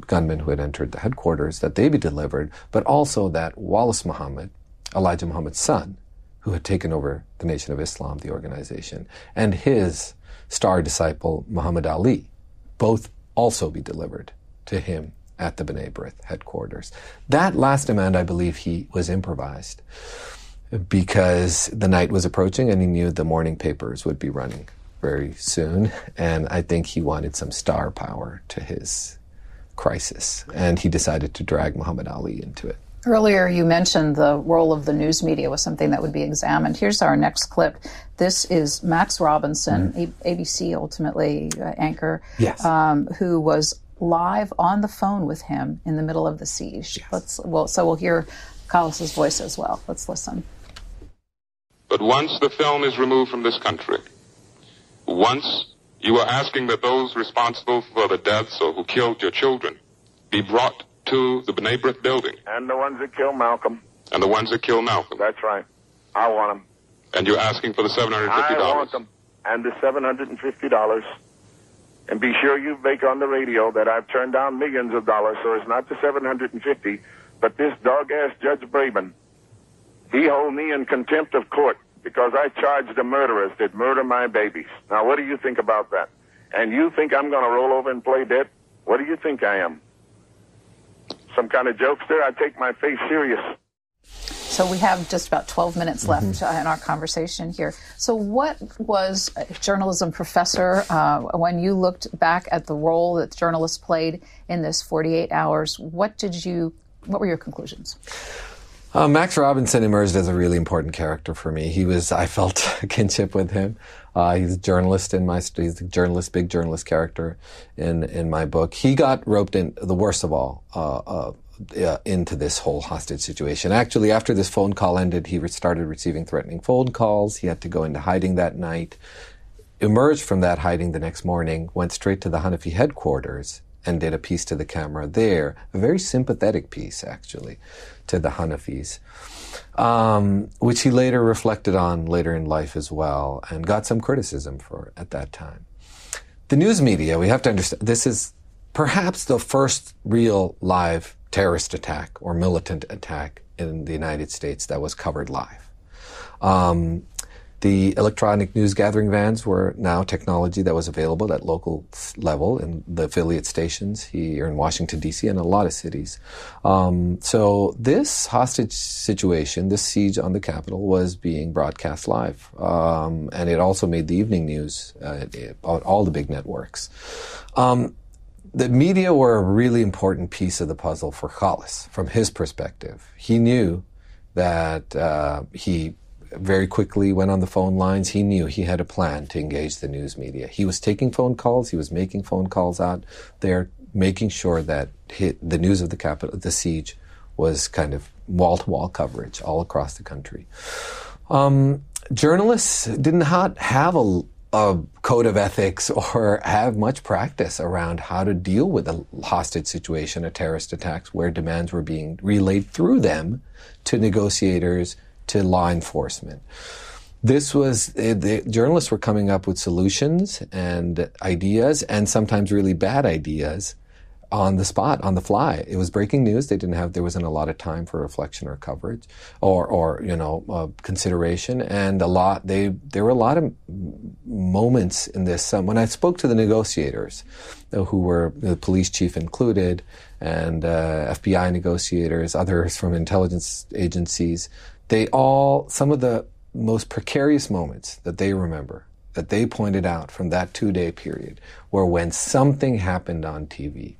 gunmen who had entered the headquarters, that they be delivered, but also that Wallace Muhammad, Elijah Muhammad's son, who had taken over the Nation of Islam, the organization, and his star disciple, Muhammad Ali, both also be delivered to him at the B'nai B'rith headquarters. That last demand, I believe, he was improvised because the night was approaching and he knew the morning papers would be running very soon, and I think he wanted some star power to his crisis, and he decided to drag Muhammad Ali into it. Earlier, you mentioned the role of the news media was something that would be examined. Here's our next clip. This is Max Robinson, ABC ultimately anchor, yes. Who was live on the phone with him in the middle of the siege. Yes. So we'll hear Khaalis' voice as well. Let's listen. But once the film is removed from this country, once you are asking that those responsible for the deaths or who killed your children be brought to the B'nai B'rith building. And the ones that killed Malcolm. And the ones that killed Malcolm. That's right. I want them. And you're asking for the $750? I want them. And the $750. And be sure you make on the radio that I've turned down millions of dollars, so it's not the $750, but this dog-ass Judge Braben, he hold me in contempt of court because I charged the murderers that murder my babies. Now, what do you think about that? And you think I'm going to roll over and play dead? What do you think I am? Some kind of jokester? I take my faith serious. So we have just about 12 minutes left in our conversation here. So what was a journalism professor, when you looked back at the role that journalists played in this 48 hours, what were your conclusions? Max Robinson emerged as a really important character for me. I felt a kinship with him. He's a journalist he's a big journalist character in my book. He got roped in, the worst of all, into this whole hostage situation. Actually, after this phone call ended, he started receiving threatening phone calls. He had to go into hiding that night, emerged from that hiding the next morning, went straight to the Hanafi headquarters and did a piece to the camera there, a very sympathetic piece, actually, to the Hanafis, which he later reflected on later in life as well, and got some criticism for at that time. The news media, we have to understand, this is perhaps the first real live terrorist attack or militant attack in the United States that was covered live. The electronic news gathering vans were now technology that was available at local level in the affiliate stations here in Washington, D.C. and a lot of cities. So this hostage situation, this siege on the Capitol, was being broadcast live. And it also made the evening news on all the big networks. The media were a really important piece of the puzzle for Khaalis from his perspective. He knew that he very quickly went on the phone lines. He knew he had a plan to engage the news media. He was taking phone calls. He was making phone calls out there, making sure that the news of the Capitol, the siege, was kind of wall-to-wall coverage all across the country. Journalists did not have a code of ethics or have much practice around how to deal with a hostage situation, a terrorist attacks, where demands were being relayed through them to negotiators, to law enforcement. The journalists were coming up with solutions and ideas, and sometimes really bad ideas, on the spot, on the fly. It was breaking news. There wasn't a lot of time for reflection or coverage, or consideration, and there were a lot of moments in this. When I spoke to the negotiators, who were the police chief included, and FBI negotiators, others from intelligence agencies, some of the most precarious moments that they remember that they pointed out from that 2-day period were when something happened on TV.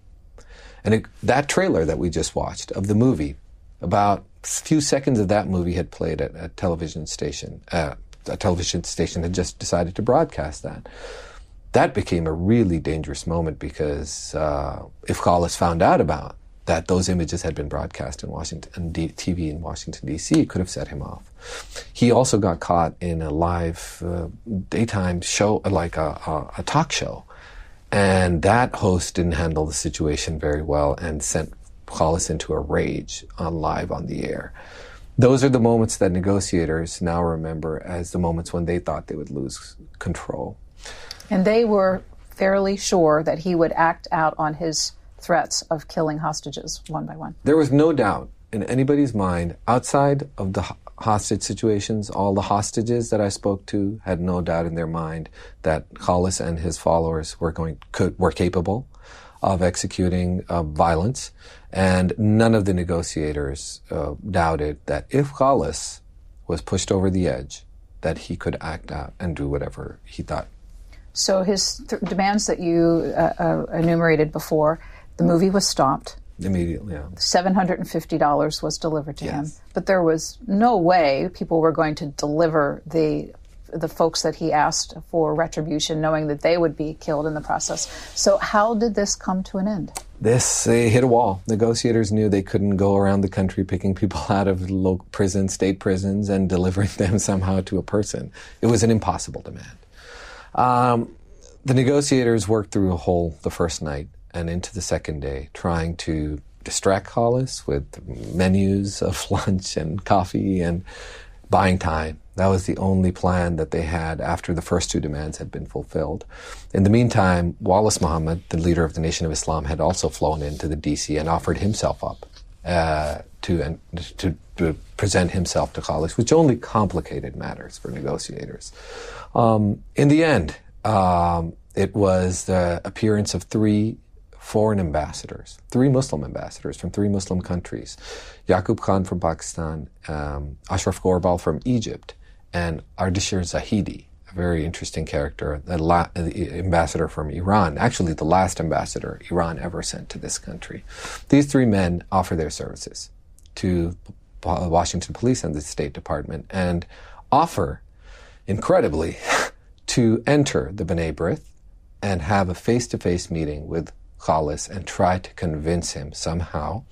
And that trailer that we just watched of the movie, about a few seconds of that movie had played at a television station. A television station had just decided to broadcast that. That became a really dangerous moment because if Khaalis found out about that those images had been broadcast in Washington TV in Washington D.C., it could have set him off. He also got caught in a live daytime show, like a talk show, and that host didn't handle the situation very well and sent Khaalis into a rage live on the air. Those are the moments that negotiators now remember as the moments when they thought they would lose control. And they were fairly sure that he would act out on his threats of killing hostages one by one. There was no doubt in anybody's mind, outside of the hostage situations, all the hostages that I spoke to had no doubt in their mind that Khaalis and his followers were capable of executing violence, and none of the negotiators doubted that if Khaalis was pushed over the edge, that he could act out and do whatever he thought. So his demands that you enumerated before, the movie was stopped. Immediately, yeah. $750 was delivered to him. But there was no way people were going to deliver the folks that he asked for retribution, knowing that they would be killed in the process. So how did this come to an end? They hit a wall. Negotiators knew they couldn't go around the country picking people out of local prisons, state prisons, and delivering them somehow to a person. It was an impossible demand. The negotiators worked through the first night and into the second day, trying to distract Khaalis with menus of lunch and coffee and buying time. That was the only plan that they had after the first two demands had been fulfilled. In the meantime, Wallace Muhammad, the leader of the Nation of Islam, had also flown into the D.C. and offered himself up to present himself to Khaalis, which only complicated matters for negotiators. In the end, it was the appearance of three foreign ambassadors, three Muslim ambassadors from three Muslim countries, Yaqub Khan from Pakistan, Ashraf Gorbal from Egypt, and Ardeshir Zahidi, a very interesting character, the ambassador from Iran, actually the last ambassador Iran ever sent to this country. These three men offer their services to Washington Police and the State Department and offer, incredibly, to enter the B'nai B'rith and have a face-to-face meeting with Khaalis and try to convince him somehow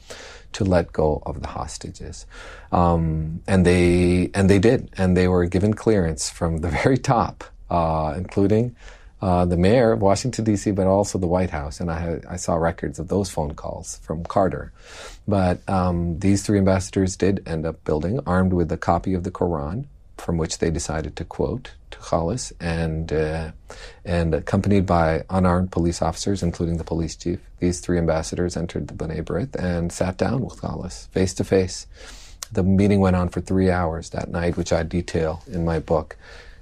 to let go of the hostages. And they did. And they were given clearance from the very top, including the mayor of Washington, D.C., but also the White House. And I saw records of those phone calls from Carter. But these three ambassadors did end up building, armed with a copy of the Quran, from which they decided to quote to Khaalis, and accompanied by unarmed police officers, including the police chief. These three ambassadors entered the B'nai B'rith and sat down with Khaalis, face to face. The meeting went on for 3 hours that night, which I detail in my book.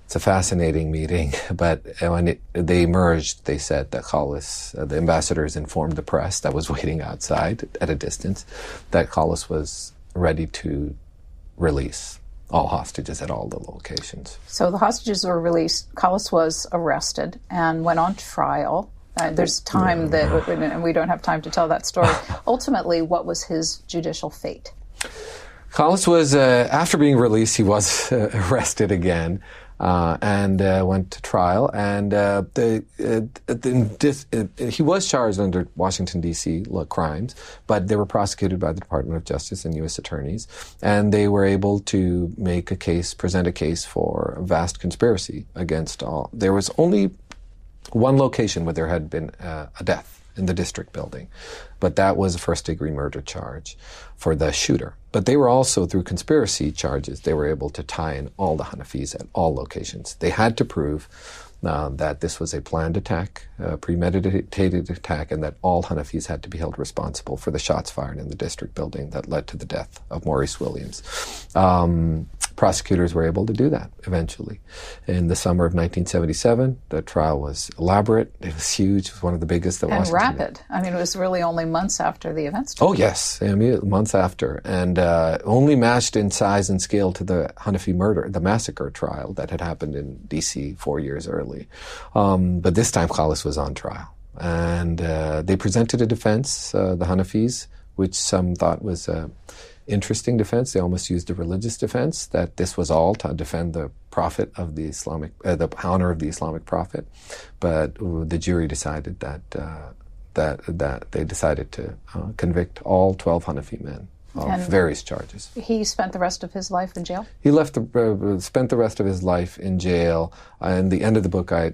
It's a fascinating meeting, but when they emerged, they said that Khaalis, the ambassadors informed the press that was waiting outside at a distance, that Khaalis was ready to release all hostages at all the locations. So the hostages were released. Khaalis was arrested and went on trial. There's time and we don't have time to tell that story. Ultimately, what was his judicial fate? Khaalis was, after being released, he was arrested again and went to trial. And he was charged under Washington, D.C. crimes, but they were prosecuted by the Department of Justice and U.S. attorneys. And they were able to present a case for a vast conspiracy against all. There was only one location where there had been a death in the district building, but that was a first-degree murder charge for the shooter. But they were also, through conspiracy charges, they were able to tie in all the Hanafis at all locations. They had to prove that this was a planned attack, a premeditated attack, and that all Hanafis had to be held responsible for the shots fired in the district building that led to the death of Maurice Williams. prosecutors were able to do that eventually. In the summer of 1977, the trial was elaborate. It was huge. It was one of the biggest that Washington And rapid. I mean, it was really only months after the events. Oh, yes. Months after. And only matched in size and scale to the Hanafi the massacre trial that had happened in D.C. 4 years early. But this time, Khaalis was on trial. And they presented a defense, the Hanafis, which some thought was interesting defense. They almost used a religious defense, that this was all to defend the prophet of the the honor of the Islamic prophet. But the jury decided that they decided to convict all 12 Hanafi men of various charges. He spent the rest of his life in jail? He spent the rest of his life in jail. In the end of the book, I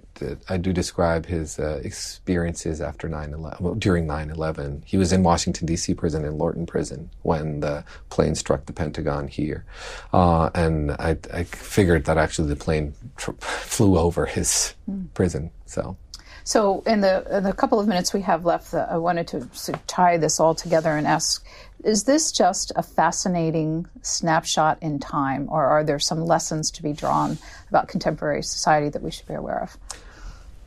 do describe his experiences after 9/11. During 9/11, he was in Washington D.C. prison, in Lorton Prison, when the plane struck the Pentagon here, and I figured that actually the plane flew over his prison. So in the couple of minutes we have left, I wanted to tie this all together and ask, is this just a fascinating snapshot in time, or are there some lessons to be drawn about contemporary society that we should be aware of?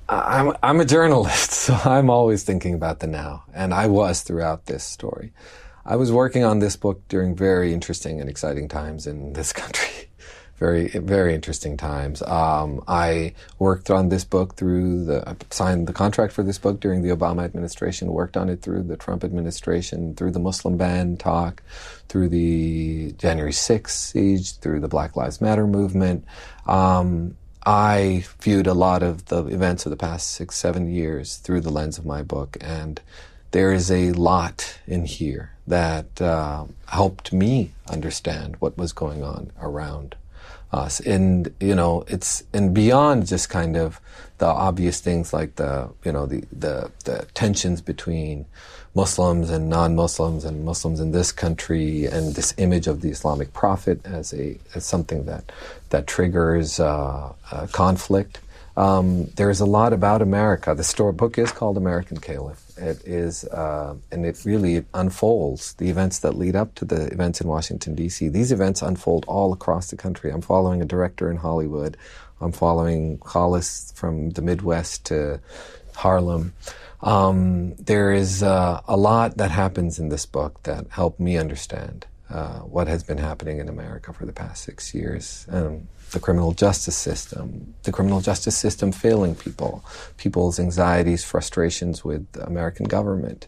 I'm a journalist, so I'm always thinking about the now, and I was throughout this story. I was working on this book during very interesting and exciting times in this country. Very, very interesting times. I worked on this book signed the contract for this book during the Obama administration, worked on it through the Trump administration, through the Muslim ban talk, through the January 6th siege, through the Black Lives Matter movement. I viewed a lot of the events of the past 6-7 years through the lens of my book, and there is a lot in here that helped me understand what was going on around us. And, it's beyond just kind of the obvious things like the tensions between Muslims and non-Muslims and Muslims in this country, and this image of the Islamic prophet as something that triggers conflict. There's a lot about America. The book is called American Caliph. It is, and it really unfolds the events that lead up to the events in Washington, D.C. These events unfold all across the country. I'm following a director in Hollywood. I'm following Khaalis from the Midwest to Harlem. There is a lot that happens in this book that helped me understand what has been happening in America for the past 6 years. The criminal justice system failing people's anxieties, frustrations with the American government,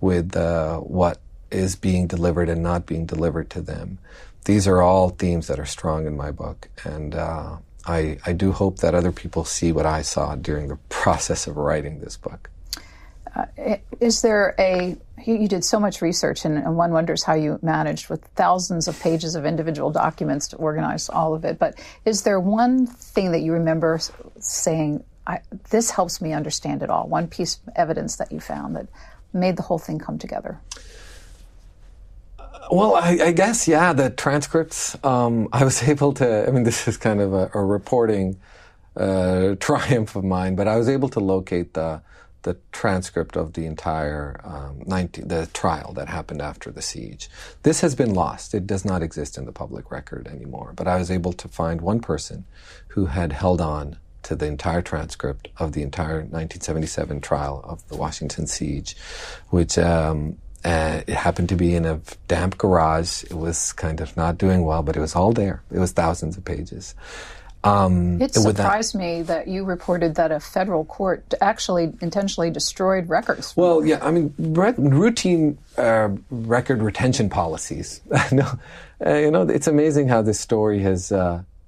with what is being delivered and not being delivered to them. These are all themes that are strong in my book, and I do hope that other people see what I saw during the process of writing this book. Is there you did so much research, and one wonders how you managed with thousands of pages of individual documents to organize all of it, but is there one thing that you remember saying, this helps me understand it all, one piece of evidence that you found that made the whole thing come together? Well, I guess, the transcripts. I was able to, this is kind of a reporting triumph of mine, but I was able to locate the transcript of the entire the trial that happened after the siege. This has been lost. It does not exist in the public record anymore. But I was able to find one person who had held on to the entire transcript of the entire 1977 trial of the Washington siege, which it happened to be in a damp garage. It was kind of not doing well, but it was all there. It was thousands of pages. It surprised me that you reported that a federal court actually intentionally destroyed records. Well, routine record retention policies. It's amazing how this story has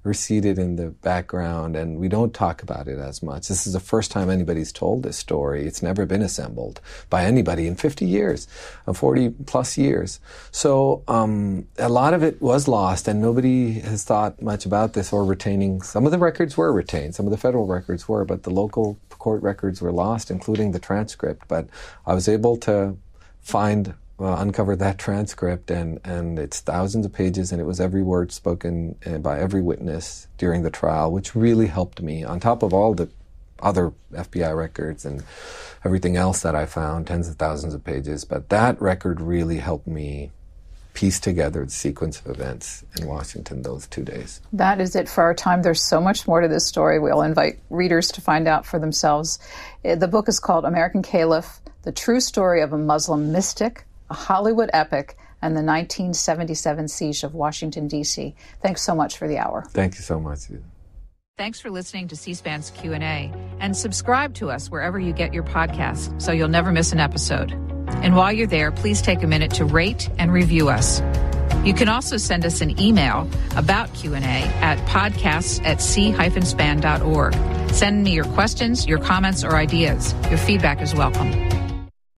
receded in the background, and we don't talk about it as much. This is the first time anybody's told this story. It's never been assembled by anybody in 50 years, 40 plus years. So a lot of it was lost, and nobody has thought much about this or retaining. Some of the records were retained, some of the federal records were, but the local court records were lost, including the transcript. But I was able to uncover that transcript, and it's thousands of pages, and it was every word spoken by every witness during the trial, which really helped me, on top of all the other FBI records and everything else that I found, tens of thousands of pages. But that record really helped me piece together the sequence of events in Washington those 2 days. That is it for our time. There's so much more to this story. We'll invite readers to find out for themselves. The book is called American Caliph, The True Story of a Muslim Mystic, a Hollywood Epic, and the 1977 Siege of Washington, D.C. Thanks so much for the hour. Thank you so much, Susan. Thanks for listening to C-SPAN's Q&A, and subscribe to us wherever you get your podcasts so you'll never miss an episode. And while you're there, please take a minute to rate and review us. You can also send us an email about Q&A at podcasts@c-span.org. Send me your questions, your comments, or ideas. Your feedback is welcome.